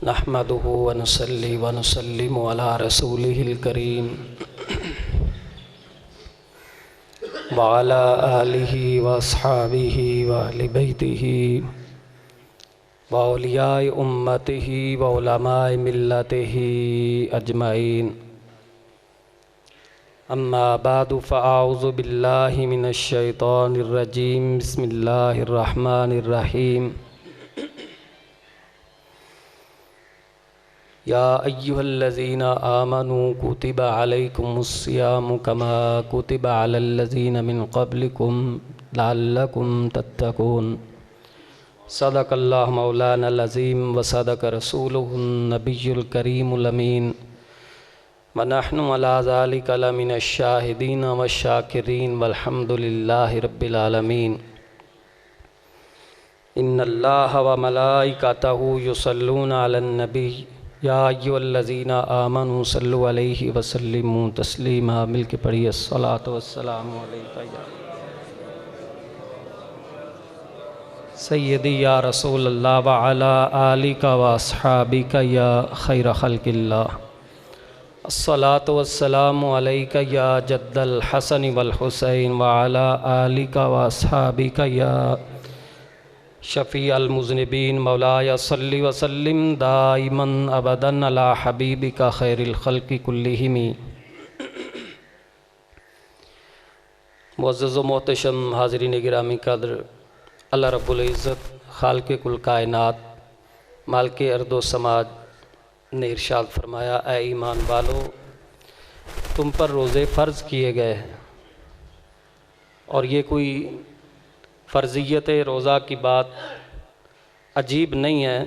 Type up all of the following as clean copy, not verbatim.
نحمده ونصلي ونسلم على رسوله الكريم وعلى آله وأصحابه وأهل بيته وأولياء أمته وعلماء ملته أجمعين. أما بعد فأعوذ بالله من الشيطان الرجيم. بسم الله الرحمن الرحيم. يا أيها الذين آمنوا كتب عليكم الصيام كما كتب على الذين من قبلكم لعلكم تتقون. صدق الله مولانا العظيم وصدق رسوله النبي الكريم الأمين ونحن على ذلك لمن الشاهدين والشاكرين والحمد لله رب العالمين. إن الله وملائكته يصلون على النبي یا ایھا الذین آمنوا صلوا علیہ وسلموا تسلیما. مل کے پڑھیے الصلاۃ والسلام علیک یا سیدی یا رسول اللہ وعلی آلک واصحابک یا خیر خلق اللہ. الصلاۃ والسلام علیک یا جد الحسن والحسین وعلی آلک واصحابک یا شفیع المذنبین. مولایا صلی وسلم دائما ابدا علی حبیبک خیر الخلق کلہم. معزز و محتشم حاضرین گرامی قدر، اللہ رب العزت خالق کل کائنات مالک ارض و سماج نے ارشاد فرمایا، اے ایمان والو تم پر روزے فرض کیے گئے ہیں. اور یہ کوئی فرضیت روزہ کی بات عجیب نہیں ہے،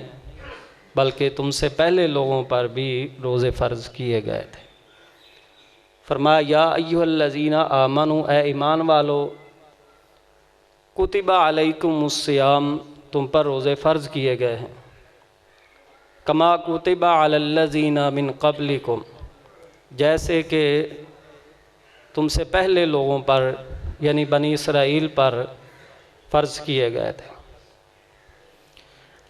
بلکہ تم سے پہلے لوگوں پر بھی روزے فرض کیے گئے تھے. فرمایا یا ایھا الذین آمنوا، اے ایمان والو، کتب علیکم الصیام، تم پر روزے فرض کیے گئے ہیں. کما کتب علی الذین من قبلکم، جیسے کہ تم سے پہلے لوگوں پر یعنی بنی اسرائیل پر فرض کیے گئے تھے.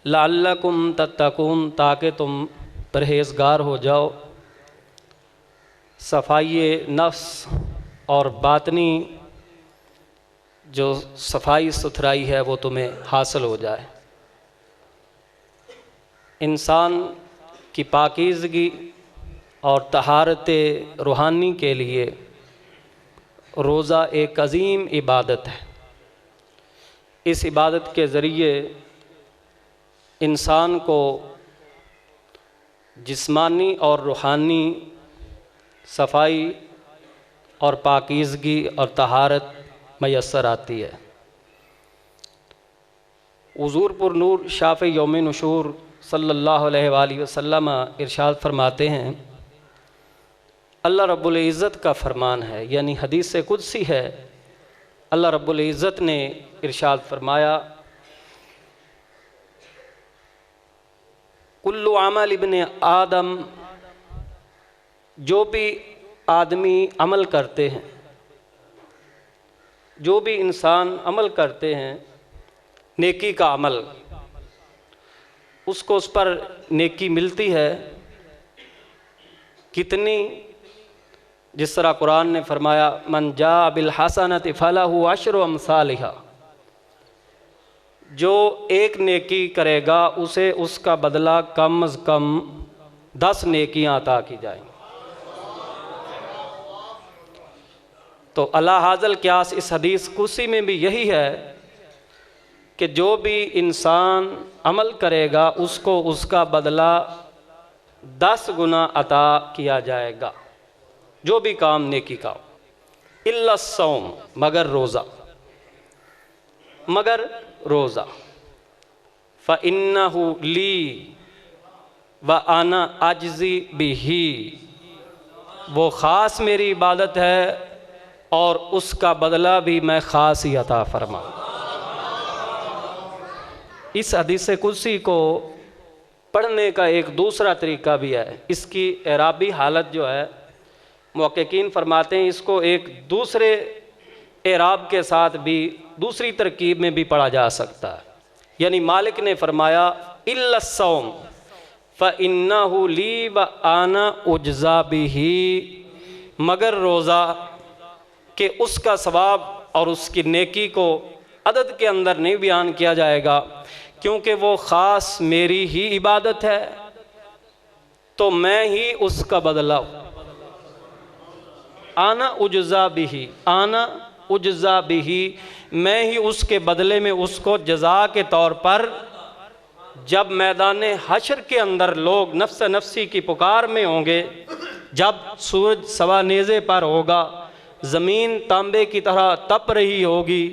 لعلکم تتقون، تاکہ تم پرہیزگار ہو جاؤ، صفائی نفس اور باطنی جو صفائی ستھرائی ہے وہ تمہیں حاصل ہو جائے. انسان کی پاکیزگی اور طہارت روحانی کے لیے روزہ ایک عظیم عبادت ہے. اس عبادت کے ذریعے انسان کو جسمانی اور روحانی صفائی اور پاکیزگی اور طہارت میسر آتی ہے. حضور پر نور شافع یوم نشور صلی اللہ علیہ وآلہ وسلم ارشاد فرماتے ہیں، اللہ رب العزت کا فرمان ہے، یعنی حدیث قدسی ہے. اللہ رب العزت نے ارشاد فرمایا، کل عمل ابن آدم، جو بھی آدمی عمل کرتے ہیں، جو بھی انسان عمل کرتے ہیں، نیکی کا عمل، اس کو اس پر نیکی ملتی ہے. کتنی؟ جس طرح قرآن نے فرمایا، من جاء بالحسنۃ فلہ عشر امثالھا، جو ایک نیکی کرے گا اسے اس کا بدلہ کم از کم 10 نیکیاں عطا کی جائیں. تو علی ھذا القیاس اس حدیث قدسی میں بھی یہی ہے کہ جو بھی انسان عمل کرے گا اس کو اس کا بدلہ 10 گنا عطا کیا جائے گا، جو بھی کام نیکی کا ہو. الا الصوم، مگر روزہ، مگر روزہ. فَإِنَّهُ لِي وَأَنَا أَجْزِي بِهِ، وہ خاص میری عبادت ہے اور اس کا بدلہ بھی میں خاص ہی عطا فرماؤں. اس حدیث قدسی کو پڑھنے کا ایک دوسرا طریقہ بھی ہے. اس کی اعرابی حالت جو ہے محققین فرماتے ہیں اس کو ایک دوسرے اعراب کے ساتھ بھی دوسری ترکیب میں بھی پڑھا جا سکتا ہے. یعنی مالک نے فرمایا الا الصوم، فَإِنَّهُ لِي وَأَنَا أُجْزَى بِهِ، مگر روزہ کہ اس کا ثواب اور اس کی نیکی کو عدد کے اندر نہیں بیان کیا جائے گا، کیونکہ وہ خاص میری ہی عبادت ہے، تو میں ہی اس کا بدلہ ہوں۔ آنا اجزا بہی، آنا اجزا بہی، میں ہی اس کے بدلے میں اس کو جزا کے طور پر، جب میدان حشر کے اندر لوگ نفس نفسی کی پکار میں ہوں گے، جب سورج سوا نیزے پر ہوگا، زمین تانبے کی طرح تپ رہی ہوگی،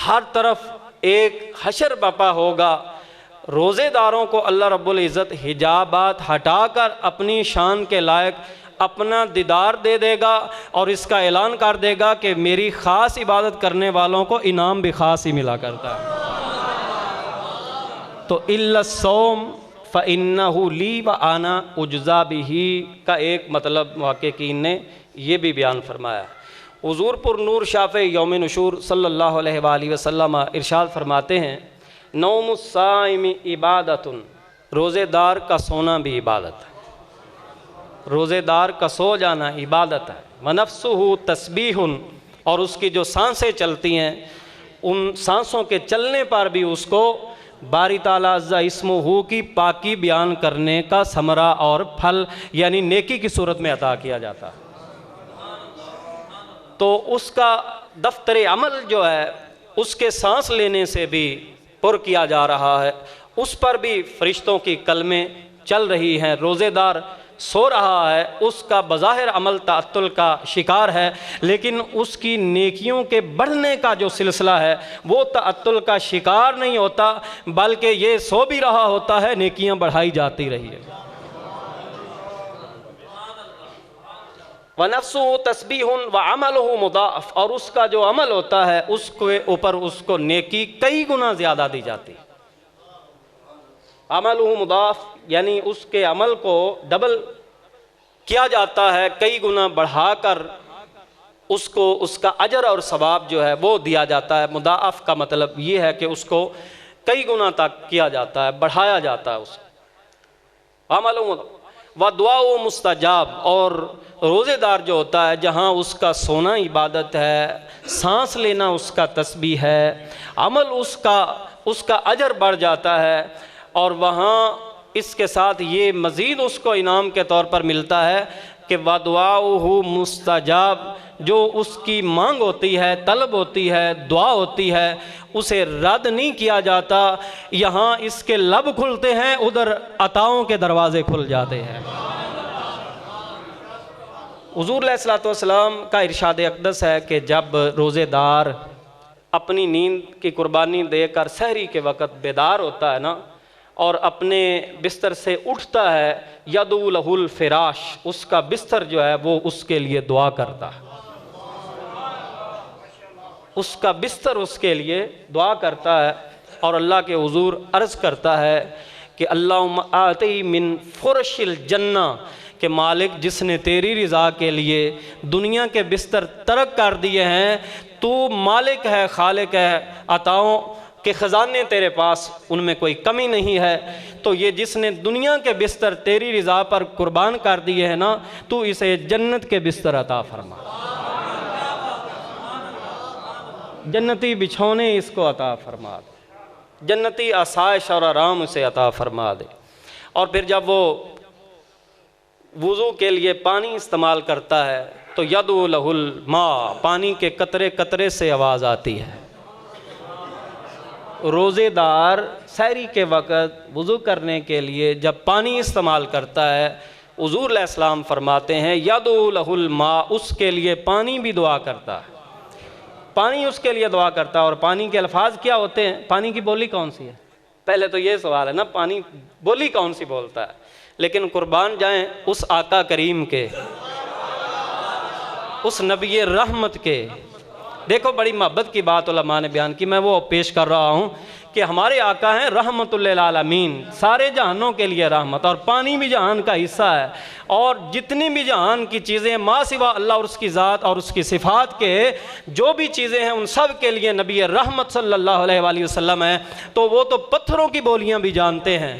ہر طرف ایک حشر بپا ہوگا، روزے داروں کو اللہ رب العزت حجابات ہٹا کر اپنی شان کے لائق اپنا دیدار دے دے گا، اور اس کا اعلان کر دے گا کہ میری خاص عبادت کرنے والوں کو انعام بھی خاص ہی ملا کرتا ہے۔ تو إِلَّا الصَّوْمَ فَإِنَّهُ لِي وَأَنَا أُجْزَى بِهِ کا ایک مطلب محققین نے یہ بھی بیان فرمایا۔ حضور پر نور شافع یوم نشور صلی اللہ علیہ وآلہ وسلم ارشاد فرماتے ہیں، نوم الصائم عبادت، روزے دار کا سونا بھی عبادت ہے، روزے دار کا سو جانا عبادت ہے۔ وَنَفْسُهُ تسبیح، اور اس کی جو سانسیں چلتی ہیں، ان سانسوں کے چلنے پر بھی اس کو باری تعالیٰ عز اسمہ کی پاکی بیان کرنے کا ثمرہ اور پھل یعنی نیکی کی صورت میں عطا کیا جاتا ہے۔ تو اس کا دفتر عمل جو ہے اس کے سانس لینے سے بھی پر کیا جا رہا ہے، اس پر بھی فرشتوں کی کلمیں چل رہی ہیں۔ روزے دار سو رہا ہے، اس کا بظاہر عمل تعطل کا شکار ہے، لیکن اس کی نیکیوں کے بڑھنے کا جو سلسلہ ہے وہ تعطل کا شکار نہیں ہوتا، بلکہ یہ سو بھی رہا ہوتا ہے، نیکیاں بڑھائی جاتی رہی ہے۔ وَنَفْسُهُ تَسْبِيحٌ وَعَمَلُهُ مُضَاعَف، اور اس کا جو عمل ہوتا ہے اس کے اوپر اس کو نیکی کئی گنا زیادہ دی جاتی۔ عَمَلُهُ مُضَاعَف یعنی اس کے عمل کو ڈبل کیا جاتا ہے، کئی گنا بڑھا کر اس کو اس کا اجر اور ثواب جو ہے وہ دیا جاتا ہے۔ مضاعف کا مطلب یہ ہے کہ اس کو کئی گنا تک کیا جاتا ہے، بڑھایا جاتا ہے اس کو۔ عَمَلُهُ مُضَاعَف وَدُعَاءُ مُسْتَجَاب، اور روزے دار جو ہوتا ہے جہاں اس کا سونا عبادت ہے، سانس لینا اس کا تسبیح ہے، عمل اس کا اجر بڑھ جاتا ہے، اور وہاں اس کے ساتھ یہ مزید اس کو انعام کے طور پر ملتا ہے کہ وَدُعَاؤُهُ مُسْتَجَاب، جو اس کی مانگ ہوتی ہے، طلب ہوتی ہے، دعا ہوتی ہے، اسے رد نہیں کیا جاتا۔ یہاں اس کے لب کھلتے ہیں، ادھر عطاؤں کے دروازے کھل جاتے ہیں۔ حضور علیہ السلام کا ارشاد اقدس ہے کہ جب روزے دار اپنی نیند کی قربانی دے کر سحری کے وقت بیدار ہوتا ہے نا، اور اپنے بستر سے اٹھتا ہے، یدعو لہ الفراش، اس کا بستر جو ہے وہ اس کے لیے دعا کرتا ہے، اس کا بستر اس کے لیے دعا کرتا ہے، اور اللہ کے حضور عرض کرتا ہے کہ اللہم آتی من فرش الجنہ، کہ مالک جس نے تیری رضا کے لیے دنیا کے بستر ترک کر دیے ہیں، تو مالک ہے، خالق ہے، عطاؤں کہ خزانے تیرے پاس ان میں کوئی کمی نہیں ہے، تو یہ جس نے دنیا کے بستر تیری رضا پر قربان کر دیے ہیں نا، تو اسے جنت کے بستر عطا فرما، جنتی بچھونے اس کو عطا فرما دے، جنتی آسائش اور آرام اسے عطا فرما دے۔ اور پھر جب وہ وضو کے لیے پانی استعمال کرتا ہے تو یدعو لہ الماء، پانی کے قطرے قطرے سے آواز آتی ہے۔ روزے دار سحری کے وقت وضو کرنے کے لیے جب پانی استعمال کرتا ہے، حضور علیہ السلام فرماتے ہیں یدعو لہ الماء، اس کے لیے پانی بھی دعا کرتا ہے، پانی اس کے لیے دعا کرتا ہے۔ اور پانی کے الفاظ کیا ہوتے ہیں؟ پانی کی بولی کون سی ہے؟ پہلے تو یہ سوال ہے نا، پانی بولی کون سی بولتا ہے؟ لیکن قربان جائیں اس آقا کریم کے، اس نبی رحمت کے۔ دیکھو بڑی محبت کی بات علماء نے بیان کی، میں وہ پیش کر رہا ہوں کہ ہمارے آقا ہیں رحمت للعالمین، سارے جہانوں کے لیے رحمت، اور پانی بھی جہان کا حصہ ہے، اور جتنی بھی جہان کی چیزیں ما سوا اللہ اور اس کی ذات اور اس کی صفات کے جو بھی چیزیں ہیں ان سب کے لیے نبی رحمت صلی اللہ علیہ وآلہ وسلم ہیں، تو وہ تو پتھروں کی بولیاں بھی جانتے ہیں۔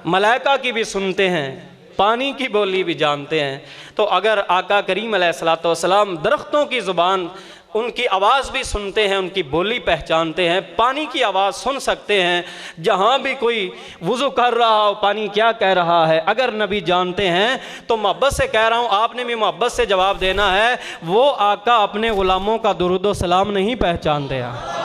ملائکہ کی بھی سنتے ہیں، پانی کی بولی بھی جانتے ہیں۔ تو اگر آقا کریم علیہ الصلوۃ والسلام درختوں کی زبان، ان کی آواز بھی سنتے ہیں، ان کی بولی پہچانتے ہیں، پانی کی آواز سن سکتے ہیں، جہاں بھی کوئی وضو کر رہا ہو پانی کیا کہہ رہا ہے اگر نبی جانتے ہیں تو محبت سے کہہ رہا ہوں، آپ نے بھی محبت سے جواب دینا ہے، وہ آقا اپنے غلاموں کا درود و سلام نہیں پہچانتے ہیں۔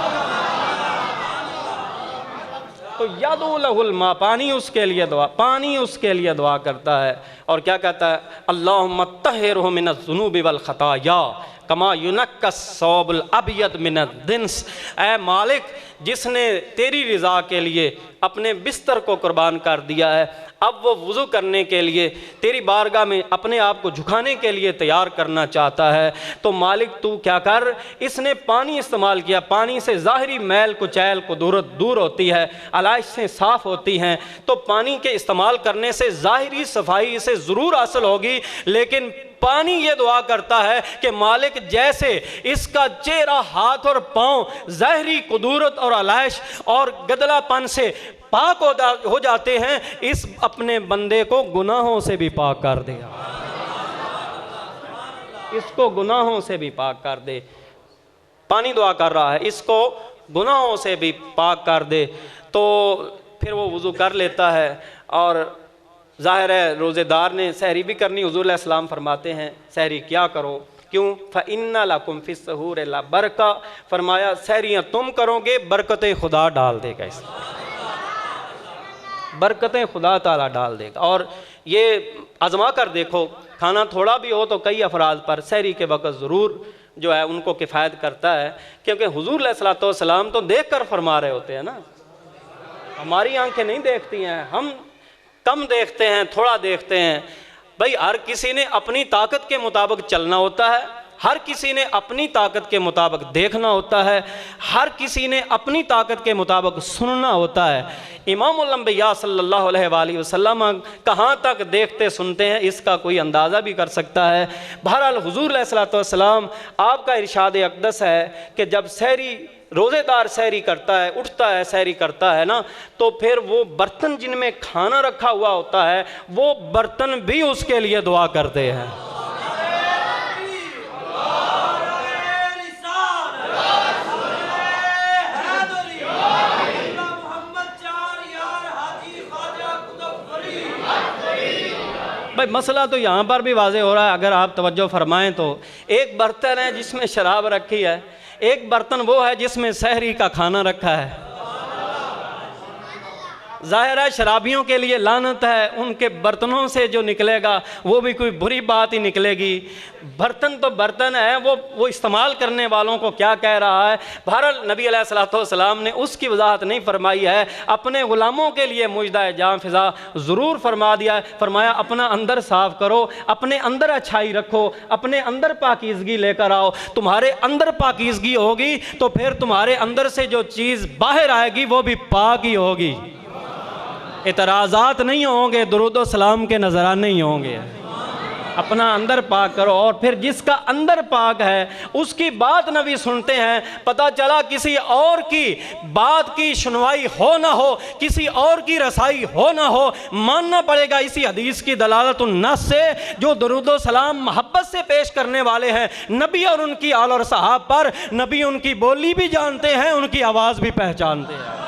تو یدعو لہ الماء، پانی اس کے لیے دعا کرتا ہے، اور کیا کہتا ہے؟ اللہم طہرہ من الذنوب والخطایا کما ینقی الثوب الابیض من الدنس۔ اے مالک، جس نے تیری رضا کے لیے اپنے بستر کو قربان کر دیا ہے، اب وہ وضو کرنے کے لیے تیری بارگاہ میں اپنے آپ کو جھکانے کے لیے تیار کرنا چاہتا ہے، تو مالک تو کیا کر، اس نے پانی استعمال کیا، پانی سے ظاہری میل کچیل کو دور ہوتی ہے، علائش سے صاف ہوتی ہیں، تو پانی کے استعمال کرنے سے ظاہری صفائی اسے ضرور حاصل ہوگی، لیکن پانی یہ دعا کرتا ہے کہ مالک جیسے اس کا چہرہ، ہاتھ اور پاؤں ظاہری قدورت اور علائش اور گدلا پن سے پاک ہو جاتے ہیں، اس اپنے بندے کو گناہوں سے بھی پاک کر دے، اس کو گناہوں سے بھی پاک کر دے۔ پانی دعا کر رہا ہے، اس کو گناہوں سے بھی پاک کر دے، تو پھر وہ وضو کر لیتا ہے، اور ظاہر ہے روزے دار نے سحری بھی کرنی۔ حضور علیہ السلام فرماتے ہیں سحری کیا کرو، کیوں؟ فَإِنَّ لَكُمْ فِي السَّحُورِ لَبَرَکَۃ، فرمایا سحریاں تم کرو گے، برکتیں خدا ڈال دے گا، اس برکتیں خدا تعالیٰ ڈال دے گا۔ اور یہ آزما کر دیکھو، کھانا تھوڑا بھی ہو تو کئی افراد پر سحری کے وقت ضرور جو ہے ان کو کفایت کرتا ہے، کیونکہ حضور علیہ السلام تو دیکھ کر فرما رہے ہوتے ہیں نا، ہماری آنکھیں نہیں دیکھتی ہیں، ہم کم دیکھتے ہیں، تھوڑا دیکھتے ہیں۔ بھئی ہر کسی نے اپنی طاقت کے مطابق چلنا ہوتا ہے، ہر کسی نے اپنی طاقت کے مطابق دیکھنا ہوتا ہے، ہر کسی نے اپنی طاقت کے مطابق سننا ہوتا ہے۔ امام الانبیاء صلی اللہ علیہ وآلہ وسلم کہاں تک دیکھتے سنتے ہیں اس کا کوئی اندازہ بھی کر سکتا ہے۔ بہرحال حضور علیہ السلام آپ کا ارشاد اقدس ہے کہ جب سحری روزے دار سحری کرتا ہے، اٹھتا ہے، سحری کرتا ہے نا، تو پھر وہ برتن جن میں کھانا رکھا ہوا ہوتا ہے وہ برتن بھی اس کے لیے دعا کرتے ہیں۔ بھائی مسئلہ تو یہاں پر بھی واضح ہو رہا ہے، اگر آپ توجہ فرمائیں تو ایک برتن ہے جس میں شراب رکھی ہے، ایک برتن وہ ہے جس میں سحری کا کھانا رکھا ہے۔ ظاہر ہے شرابیوں کے لیے لعنت ہے، ان کے برتنوں سے جو نکلے گا وہ بھی کوئی بری بات ہی نکلے گی۔ برتن تو برتن ہے، وہ استعمال کرنے والوں کو کیا کہہ رہا ہے۔ بہرحال نبی علیہ الصلوۃ والسلام نے اس کی وضاحت نہیں فرمائی ہے، اپنے غلاموں کے لیے مجدہ جاں فضا ضرور فرما دیا ہے، فرمایا اپنا اندر صاف کرو، اپنے اندر اچھائی رکھو، اپنے اندر پاکیزگی لے کر آؤ۔ تمہارے اندر پاکیزگی ہوگی تو پھر تمہارے اندر سے جو چیز باہر آئے گی وہ بھی پاک ہی ہوگی، اعتراضات نہیں ہوں گے، درود و سلام کے نظرانے نہیں ہوں گے۔ اپنا اندر پاک کرو، اور پھر جس کا اندر پاک ہے اس کی بات نبی سنتے ہیں، پتہ چلا کسی اور کی بات کی سنوائی ہو نہ ہو، کسی اور کی رسائی ہو نہ ہو، ماننا پڑے گا اسی حدیث کی دلالت النص سے جو درود و سلام محبت سے پیش کرنے والے ہیں نبی اور ان کی آل اور صحاب پر، نبی ان کی بولی بھی جانتے ہیں، ان کی آواز بھی پہچانتے ہیں۔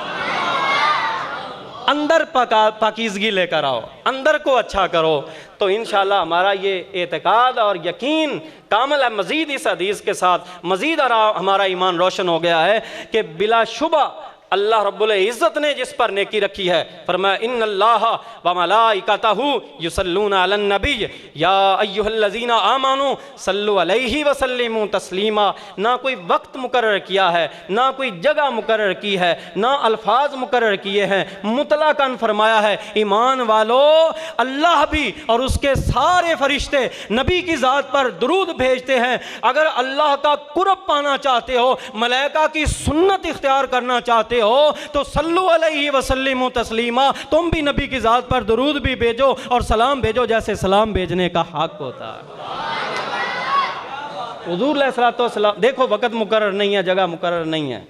اندر پاکیزگی لے کر آؤ، اندر کو اچھا کرو، تو انشاءاللہ ہمارا یہ اعتقاد اور یقین کامل ہے۔ مزید اس حدیث کے ساتھ مزید ہمارا ایمان روشن ہو گیا ہے کہ بلا شبہ اللہ رب العزت نے جس پر نیکی رکھی ہے، فرمایا ان اللہ وملائکتہ یصلون علی النبی یا ایھا الذین آمنوا صلوا علیہ وسلموا تسلیما۔ نہ کوئی وقت مقرر کیا ہے، نہ کوئی جگہ مقرر کی ہے، نہ الفاظ مقرر کیے ہیں، مطلقاً فرمایا ہے ایمان والو اللہ بھی اور اس کے سارے فرشتے نبی کی ذات پر درود بھیجتے ہیں۔ اگر اللہ کا قرب پانا چاہتے ہو، ملائکہ کی سنت اختیار کرنا چاہتے ہو تو صلو علیہ وسلم تسلیما، تم بھی نبی کی ذات پر درود بھی بھیجو اور سلام بھیجو جیسے سلام بھیجنے کا حق ہوتا ہے۔ حضور علیہ الصلوۃ والسلام، دیکھو وقت مقرر نہیں ہے، جگہ مقرر نہیں ہے،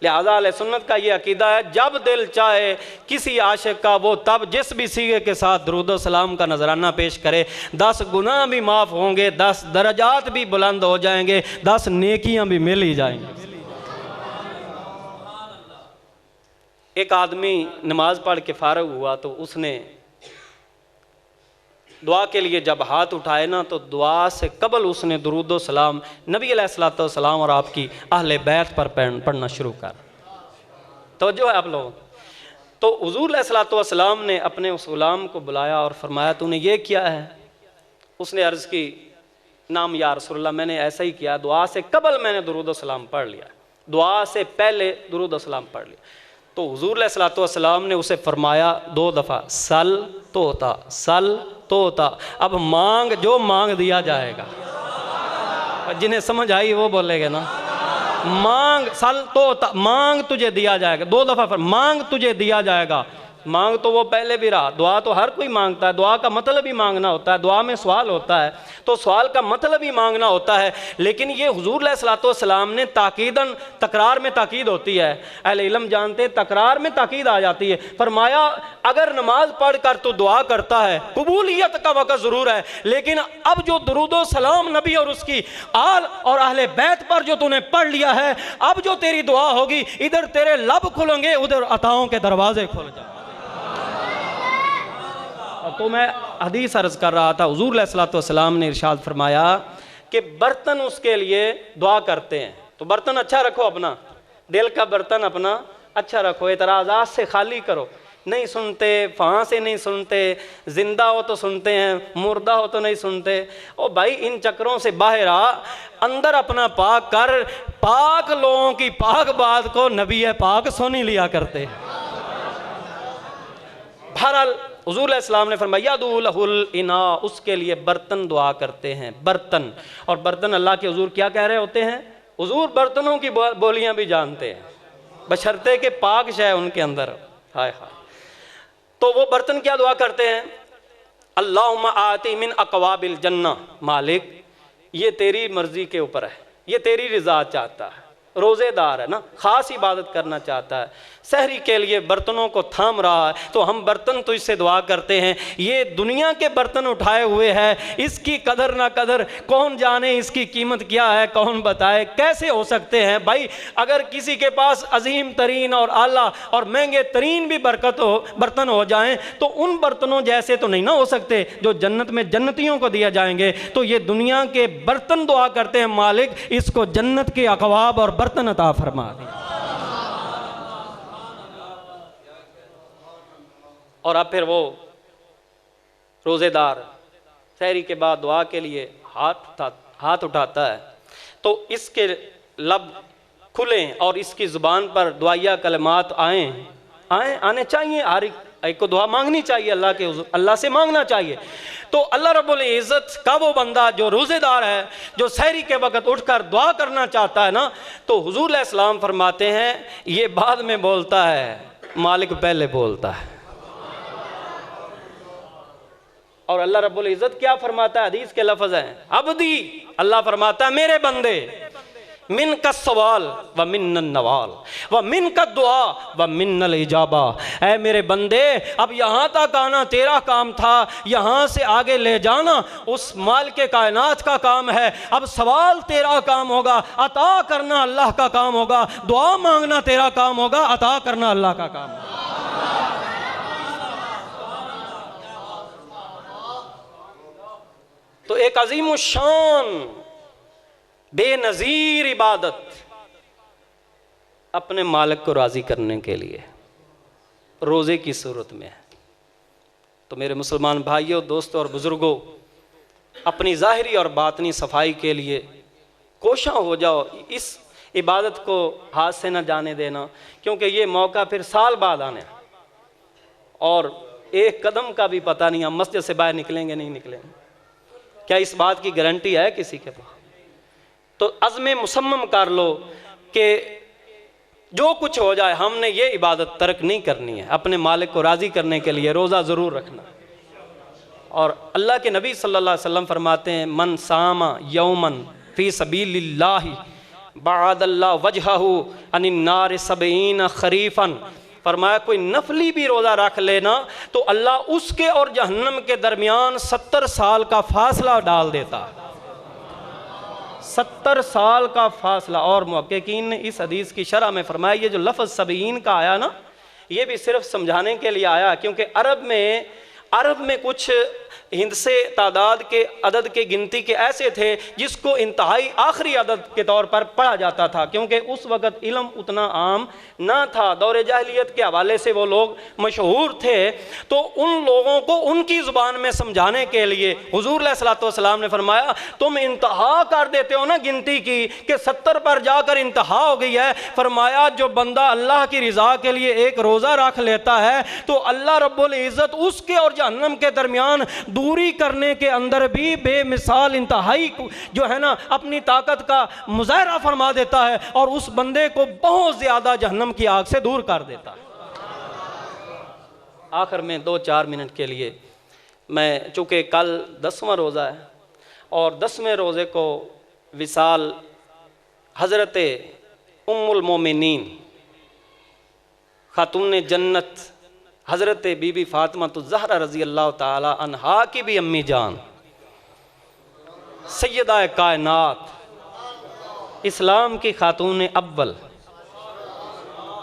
لہذا اہل سنت کا یہ عقیدہ ہے، جب دل چاہے کسی عاشق کا وہ تب جس بھی صیغے کے ساتھ درود و سلام کا نذرانہ پیش کرے، 10 گناہ بھی معاف ہوں گے، 10 درجات بھی بلند ہو جائیں گے، 10 نیکیاں بھی مل ہی جائیں گے۔ ایک آدمی نماز پڑھ کے فارغ ہوا تو اس نے دعا کے لیے جب ہاتھ اٹھائے نا تو دعا سے قبل اس نے درود و سلام نبی علیہ الصلوۃ والسلام اور آپ کی اہل بیت پر پڑھنا شروع کر۔ توجہ ہے آپ لوگوں؟ تو حضور علیہ الصلوۃ والسلام نے اپنے اس غلام کو بلایا اور فرمایا تو نے یہ کیا ہے؟ اس نے عرض کی نام یا رسول اللہ میں نے ایسا ہی کیا، دعا سے قبل میں نے درود و سلام پڑھ لیا، دعا سے پہلے درود و سلام پڑھ لیا۔ تو حضور علیہ الصلوۃ والسلام نے اسے فرمایا 2 دفعہ سل تو ہوتا، سل تو ہوتا، اب مانگ جو مانگ دیا جائے گا۔ جنہیں سمجھ آئی وہ بولے گے نا، مانگ سل تو ہوتا، مانگ تجھے دیا جائے گا، 2 دفعہ مانگ تجھے دیا جائے گا۔ مانگ تو وہ پہلے بھی رہا، دعا تو ہر کوئی مانگتا ہے، دعا کا مطلب ہی مانگنا ہوتا ہے، دعا میں سوال ہوتا ہے تو سوال کا مطلب ہی مانگنا ہوتا ہے، لیکن یہ حضور علیہ الصلوۃ والسلام نے تاکیداً، تکرار میں تاکید ہوتی ہے، اہل علم جانتے تکرار میں تاکید آ جاتی ہے، فرمایا اگر نماز پڑھ کر تو دعا کرتا ہے قبولیت کا وقت ضرور ہے، لیکن اب جو درود و سلام نبی اور اس کی آل اور اہل بیت پر جو تو نے پڑھ لیا ہے، اب جو تیری دعا ہوگی ادھر تیرے لب کھلیں گے، ادھر عطاؤں کے دروازے کھل جائیں۔ تو میں حدیث عرض کر رہا تھا، حضور علیہ الصلوۃ والسلام نے ارشاد فرمایا کہ برتن اس کے لیے دعا کرتے ہیں، تو برتن اچھا رکھو، اپنا دل کا برتن اپنا اچھا رکھو، اعتراضات سے خالی کرو، نہیں سنتے فہاں سے نہیں سنتے، زندہ ہو تو سنتے ہیں، مردہ ہو تو نہیں سنتے، او بھائی ان چکروں سے باہر آ، اندر اپنا پاک کر، پاک لوگوں کی پاک بات کو نبی پاک سن ہی لیا کرتے۔ بہرحال حضور علیہ السلام نے فرمایا یدعو لہ الاناء، اس کے لیے برتن دعا کرتے ہیں، برتن، اور برتن اللہ کے حضور کیا کہہ رہے ہوتے ہیں؟ حضور برتنوں کی بولیاں بھی جانتے ہیں، بشرطے کہ پاک شے ان کے اندر، ہائے ہائے۔ تو وہ برتن کیا دعا کرتے ہیں؟ اللہم آتی من اقواب الجنہ، مالک یہ تیری مرضی کے اوپر ہے، یہ تیری رضا چاہتا ہے، روزے دار ہے نا، خاص عبادت کرنا چاہتا ہے، سحری کے لیے برتنوں کو تھام رہا ہے، تو ہم برتن تو اس سے دعا کرتے ہیں، یہ دنیا کے برتن اٹھائے ہوئے ہے، اس کی قدر نہ قدر کون جانے، اس کی قیمت کیا ہے کون بتائے، کیسے ہو سکتے ہیں بھائی؟ اگر کسی کے پاس عظیم ترین اور اعلیٰ اور مہنگے ترین بھی برتن ہو جائیں تو ان برتنوں جیسے تو نہیں نہ ہو سکتے جو جنت میں جنتیوں کو دیا جائیں گے، تو یہ دنیا کے برتن دعا کرتے ہیں مالک اس کو جنت کے اقواب اور برتن عطا فرما دیں۔ اور اب پھر وہ روزے دار سحری کے بعد دعا کے لیے ہاتھ اٹھاتا ہے تو اس کے لب کھلیں اور اس کی زبان پر دعائیہ کلمات آنے چاہیے، ہر ایک کو دعا مانگنی چاہیے، اللہ کے حضور اللہ سے مانگنا چاہیے۔ تو اللہ رب العزت کا وہ بندہ جو روزے دار ہے، جو سحری کے وقت اٹھ کر دعا کرنا چاہتا ہے نا، تو حضور علیہ السلام فرماتے ہیں یہ بعد میں بولتا ہے، مالک پہلے بولتا ہے۔ اور اللہ رب العزت کیا فرماتا ہے؟ حدیث کے لفظ ہیں، عبدی، اللہ فرماتا ہے میرے بندے، من کا سوال و من النوال و من کا دعا و من الاجابہ، اے میرے بندے اب یہاں تک آنا تیرا کام تھا، یہاں سے آگے لے جانا اس مالک کائنات کا کام ہے، اب سوال تیرا کام ہوگا، عطا کرنا اللہ کا کام ہوگا، دعا مانگنا تیرا کام ہوگا، عطا کرنا اللہ کا کام ہوگا۔ تو ایک عظیم الشان بے نظیر عبادت اپنے مالک کو راضی کرنے کے لیے روزے کی صورت میں ہے۔ تو میرے مسلمان بھائیوں، دوستوں اور بزرگوں، اپنی ظاہری اور باطنی صفائی کے لیے کوشاں ہو جاؤ، اس عبادت کو ہاتھ سے نہ جانے دینا، کیونکہ یہ موقع پھر سال بعد آنے اور ایک قدم کا بھی پتہ نہیں ہم مسجد سے باہر نکلیں گے نہیں نکلیں گے، کیا اس بات کی گارنٹی ہے کسی کے پاس؟ تو عزم مصمم کر لو کہ جو کچھ ہو جائے ہم نے یہ عبادت ترک نہیں کرنی ہے، اپنے مالک کو راضی کرنے کے لیے روزہ ضرور رکھنا۔ اور اللہ کے نبی صلی اللہ علیہ وسلم فرماتے ہیں من صام یومن فی سبیل اللہ بعد اللہ وجہہ عن النار 70 خریفا، فرمایا کوئی نفلی بھی روزہ رکھ لینا تو اللہ اس کے اور جہنم کے درمیان 70 سال کا فاصلہ ڈال دیتا، 70 سال کا فاصلہ۔ اور محققین نے اس حدیث کی شرح میں فرمایا یہ جو لفظ 70 کا آیا نا، یہ بھی صرف سمجھانے کے لیے آیا، کیونکہ عرب میں کچھ ہندسے تعداد کے عدد کے گنتی کے ایسے تھے جس کو انتہائی آخری عدد کے طور پر پڑھا جاتا تھا، کیونکہ اس وقت علم اتنا عام نہ تھا، دور جاہلیت کے حوالے سے وہ لوگ مشہور تھے، تو ان لوگوں کو ان کی زبان میں سمجھانے کے لیے حضور علیہ الصلوۃ والسلام نے فرمایا تم انتہا کر دیتے ہو نا گنتی کی کہ 70 پر جا کر انتہا ہو گئی ہے، فرمایا جو بندہ اللہ کی رضا کے لیے ایک روزہ رکھ لیتا ہے تو اللہ رب العزت اس کے اور جہنم کے درمیان دوری کرنے کے اندر بھی بے مثال انتہائی جو ہے نا اپنی طاقت کا مظاہرہ فرما دیتا ہے اور اس بندے کو بہت زیادہ جہنم کی آگ سے دور کر دیتا ہے۔ آخر میں 2-4 منٹ کے لیے میں، چونکہ کل 10واں روزہ ہے اور 10ویں روزے کو وصال حضرت ام المومنین خاتون جنت حضرت بی بی فاطمہ الزہرا رضی اللہ تعالی عنہا کی بھی امی جان سیدہ کائنات اسلام کی خاتون اول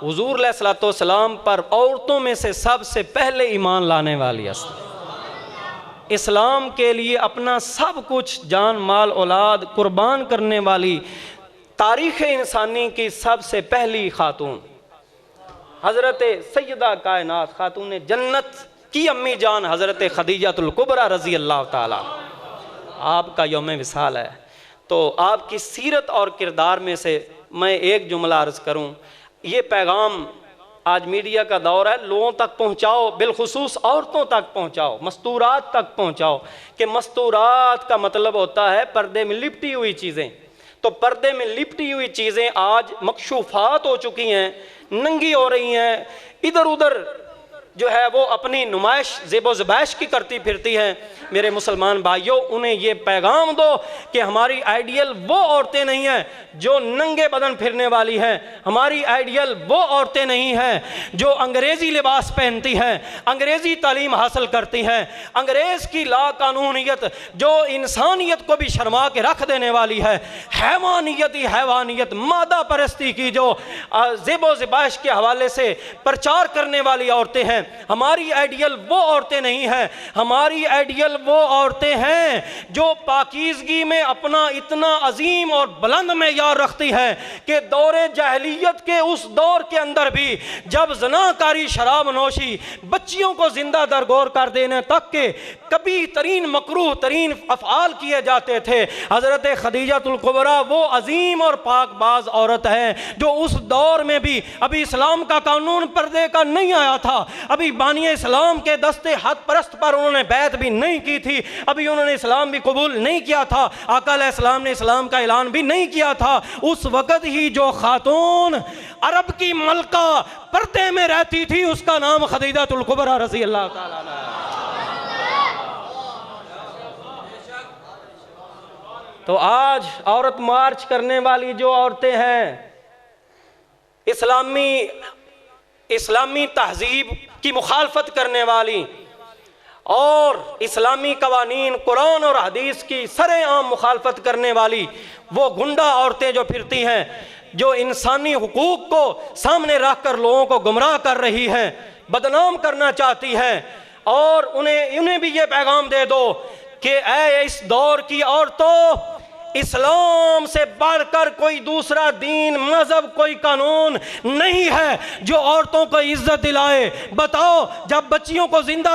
حضور علیہ الصلوۃ والسلام پر عورتوں میں سے سب سے پہلے ایمان لانے والی اسلام کے لیے اپنا سب کچھ جان مال اولاد قربان کرنے والی تاریخ انسانی کی سب سے پہلی خاتون حضرت سیدہ کائنات خاتون جنت کی امی جان حضرت خدیجہ الکبریٰ رضی اللہ تعالیٰ، آپ کا یوم وصال ہے، تو آپ کی سیرت اور کردار میں سے میں ایک جملہ عرض کروں، یہ پیغام آج میڈیا کا دور ہے، لوگوں تک پہنچاؤ، بالخصوص عورتوں تک پہنچاؤ، مستورات تک پہنچاؤ، کہ مستورات کا مطلب ہوتا ہے پردے میں لپٹی ہوئی چیزیں، تو پردے میں لپٹی ہوئی چیزیں آج مکشوفات ہو چکی ہیں، ننگی ہو رہی ہیں، ادھر ادھر جو ہے وہ اپنی نمائش زیب و زبائش کی کرتی پھرتی ہیں۔ میرے مسلمان بھائیوں، انہیں یہ پیغام دو کہ ہماری آئیڈیل وہ عورتیں نہیں ہیں جو ننگے بدن پھرنے والی ہیں، ہماری آئیڈیل وہ عورتیں نہیں ہیں جو انگریزی لباس پہنتی ہیں، انگریزی تعلیم حاصل کرتی ہیں، انگریز کی لا قانونیت جو انسانیت کو بھی شرما کے رکھ دینے والی ہے، حیوانیت مادہ پرستی کی جو زیب و زبائش کے حوالے سے پرچار کرنے والی عورتیں ہیں، ہماری آئیڈیل وہ عورتیں نہیں ہیں، ہماری آئیڈیل وہ عورتیں ہیں جو پاکیزگی میں اپنا اتنا عظیم اور بلند معیار رکھتی ہیں کہ دور جاہلیت کے اس دور کے اندر بھی جب زناکاری شراب نوشی بچیوں کو زندہ درگور کر دینے تک کے کبھی ترین مکروہ ترین افعال کیے جاتے تھے، حضرت خدیجہ الکبریٰ وہ عظیم اور پاک باز عورت ہے جو اس دور میں بھی ابھی اسلام کا قانون پردے کا نہیں آیا تھا، ابھی بانی اسلام کے دستے حد پرست پر انہوں نے بیعت بھی نہیں کی تھی، ابھی انہوں نے اسلام بھی قبول نہیں کیا تھا، آقا علیہ السلام نے اسلام کا اعلان بھی نہیں کیا تھا، اس وقت ہی جو خاتون عرب کی ملکہ پردے میں رہتی تھی اس کا نام خدیجہ الکبریٰ رضی اللہ تعالیٰ عنہا۔ تو آج عورت مارچ کرنے والی جو عورتیں ہیں، اسلامی تہذیب کی مخالفت کرنے والی اور اسلامی قوانین قرآن اور حدیث کی سر عام مخالفت کرنے والی وہ گنڈا عورتیں جو پھرتی ہیں، جو انسانی حقوق کو سامنے رکھ کر لوگوں کو گمراہ کر رہی ہیں، بدنام کرنا چاہتی ہیں، اور انہیں بھی یہ پیغام دے دو کہ اے اس دور کی عورتوں، اسلام سے بڑھ کر کوئی دوسرا دین مذہب کوئی قانون نہیں ہے جو عورتوں کو عزت دلائے۔ بتاؤ جب بچیوں کو زندہ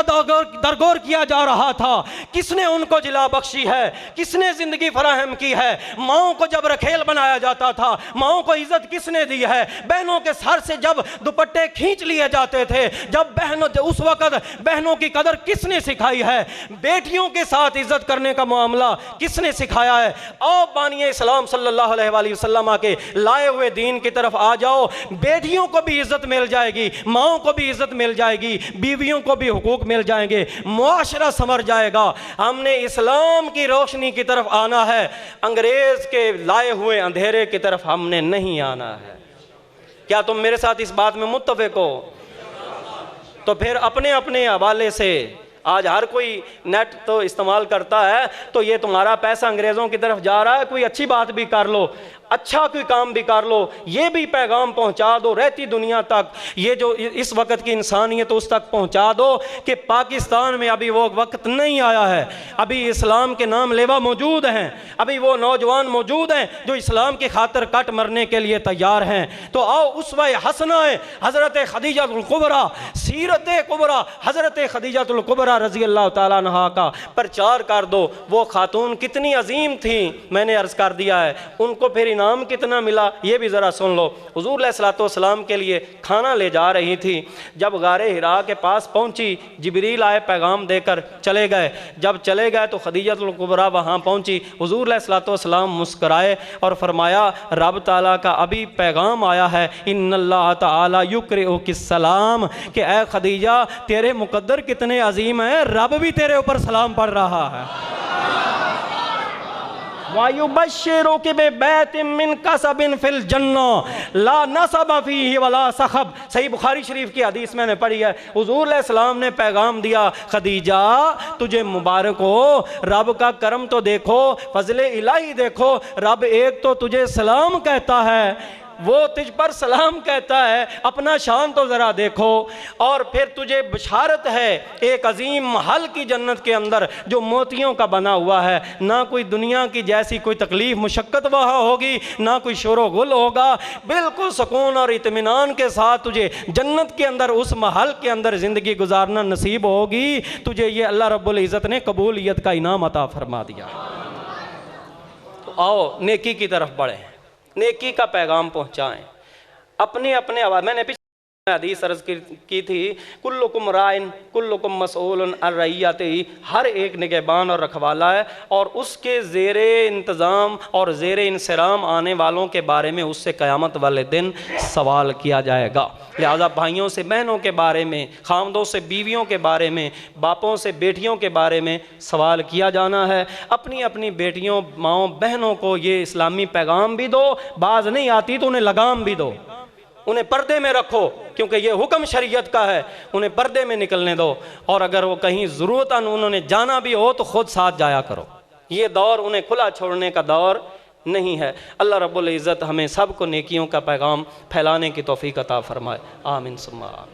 درگور کیا جا رہا تھا کس نے ان کو جلا بخشی ہے، کس نے زندگی فراہم کی ہے؟ ماؤں کو جب رکھیل بنایا جاتا تھا ماؤں کو عزت کس نے دی ہے؟ بہنوں کے سر سے جب دوپٹے کھینچ لیے جاتے تھے اس وقت بہنوں کی قدر کس نے سکھائی ہے؟ بیٹیوں کے ساتھ عزت کرنے کا معاملہ کس نے سکھایا ہے؟ آؤ بانی اسلام صلی اللہ علیہ وآلہ وسلم کے لائے ہوئے دین کی طرف آ جاؤ، بیٹیوں کو بھی عزت مل جائے گی، ماؤں کو بھی عزت مل جائے گی، بیویوں کو بھی حقوق مل جائیں گے، معاشرہ سنور جائے گا۔ ہم نے اسلام کی روشنی کی طرف آنا ہے، انگریز کے لائے ہوئے اندھیرے کی طرف ہم نے نہیں آنا ہے۔ کیا تم میرے ساتھ اس بات میں متفق ہو؟ تو پھر اپنے اپنے حوالے سے، آج ہر کوئی نیٹ تو استعمال کرتا ہے، تو یہ تمہارا پیسہ انگریزوں کی طرف جا رہا ہے، کوئی اچھی بات بھی کر لو، اچھا کوئی کام بھی کر لو، یہ بھی پیغام پہنچا دو رہتی دنیا تک، یہ جو اس وقت کی انسانیت اس تک پہنچا دو کہ پاکستان میں ابھی وہ وقت نہیں آیا ہے، ابھی اسلام کے نام لیوا موجود ہیں، ابھی وہ نوجوان موجود ہیں جو اسلام کی خاطر کٹ مرنے کے لیے تیار ہیں۔ تو آؤ اسوہ حسنہ حضرت خدیجہ الکبریٰ، سیرت کبریٰ حضرت خدیجہ الکبریٰ رضی اللہ تعالیٰ عنہا کا پرچار کر دو۔ وہ خاتون کتنی عظیم تھیں، میں نے عرض کر دیا ہے، ان کو پھر انعام کتنا ملا یہ بھی ذرا سن لو۔ حضور علیہ السلام کے لیے کھانا لے جا رہی تھی، جب غار حرا کے پاس پہنچی، جبریل آئے پیغام دے کر چلے گئے، جب چلے گئے تو خدیجہ الکبریٰ وہاں پہنچی، حضور علیہ السلام مسکرائے اور فرمایا رب تعالیٰ کا ابھی پیغام آیا ہے، ان اللہ تعالیٰ یقرئک السلام، کہ اے خدیجہ تیرے مقدر کتنے عظیم ہیں، رب بھی تیرے اوپر سلام پڑھ رہا ہے۔ وَيُبَشِّرُكِ بِبَيْتٍ مِّن قَصَبٍ فِي الْجَنَّةِ لَا نَصَبَ فِيهِ وَلَا صَخَبَ۔ صحیح بخاری شریف کی حدیث میں نے پڑھی ہے، حضور علیہ السلام نے پیغام دیا، خدیجہ تجھے مبارک ہو، رب کا کرم تو دیکھو، فضل الہی دیکھو، رب ایک تو تجھے سلام کہتا ہے، وہ تجھ پر سلام کہتا ہے، اپنا شان تو ذرا دیکھو، اور پھر تجھے بشارت ہے ایک عظیم محل کی جنت کے اندر جو موتیوں کا بنا ہوا ہے، نہ کوئی دنیا کی جیسی کوئی تکلیف مشقت وہاں ہوگی، نہ کوئی شور و غل ہوگا، بالکل سکون اور اطمینان کے ساتھ تجھے جنت کے اندر اس محل کے اندر زندگی گزارنا نصیب ہوگی۔ تجھے یہ اللہ رب العزت نے قبولیت کا انعام عطا فرما دیا۔ تو آؤ نیکی کی طرف بڑھیں، نیکی کا پیغام پہنچائیں، اپنے اپنے میں نے پچھلے حدیث عرض کی تھی، کلکم رائن کلکم مسئول عن رعیتہ، ہر ایک نگہبان اور رکھوالا ہے، اور اس کے زیر انتظام اور زیر انصرام آنے والوں کے بارے میں اس سے قیامت والے دن سوال کیا جائے گا۔ لہذا بھائیوں سے بہنوں کے بارے میں، خامدوں سے بیویوں کے بارے میں، باپوں سے بیٹیوں کے بارے میں سوال کیا جانا ہے۔ اپنی اپنی بیٹیوں ماؤں بہنوں کو یہ اسلامی پیغام بھی دو، باز نہیں آتی تو انہیں لگام بھی دو، انہیں پردے میں رکھو، کیونکہ یہ حکم شریعت کا ہے، انہیں پردے میں نکلنے دو، اور اگر وہ کہیں ضرورتاً انہوں نے جانا بھی ہو تو خود ساتھ جایا کرو۔ یہ دور انہیں کھلا چھوڑنے کا دور نہیں ہے۔ اللہ رب العزت ہمیں سب کو نیکیوں کا پیغام پھیلانے کی توفیق عطا فرمائے، آمین ثم آمین۔